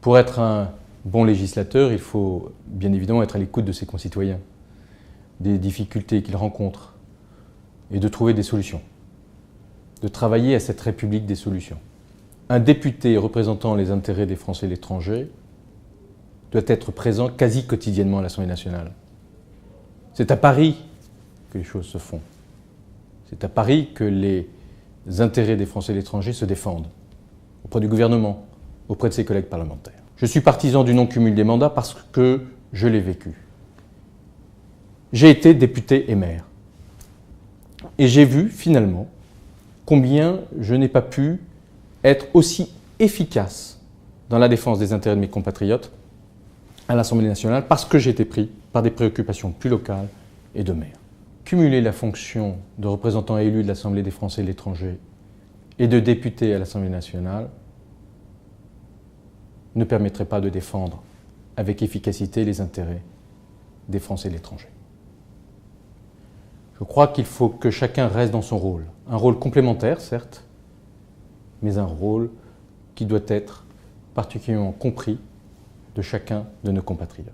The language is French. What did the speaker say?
Pour être un bon législateur, il faut bien évidemment être à l'écoute de ses concitoyens, des difficultés qu'ils rencontrent, et de trouver des solutions, de travailler à cette République des solutions. Un député représentant les intérêts des Français et de l'étranger doit être présent quasi quotidiennement à l'Assemblée nationale. C'est à Paris que les choses se font. C'est à Paris que les intérêts des Français et de l'étranger se défendent, auprès du gouvernement, auprès de ses collègues parlementaires. Je suis partisan du non-cumul des mandats parce que je l'ai vécu. J'ai été député et maire. Et j'ai vu finalement combien je n'ai pas pu être aussi efficace dans la défense des intérêts de mes compatriotes à l'Assemblée nationale parce que j'étais pris par des préoccupations plus locales et de maire. Cumuler la fonction de représentant élu de l'Assemblée des Français et de l'étranger et de député à l'Assemblée nationale ne permettrait pas de défendre avec efficacité les intérêts des Français et de l'étranger. Je crois qu'il faut que chacun reste dans son rôle. Un rôle complémentaire, certes, mais un rôle qui doit être particulièrement compris de chacun de nos compatriotes.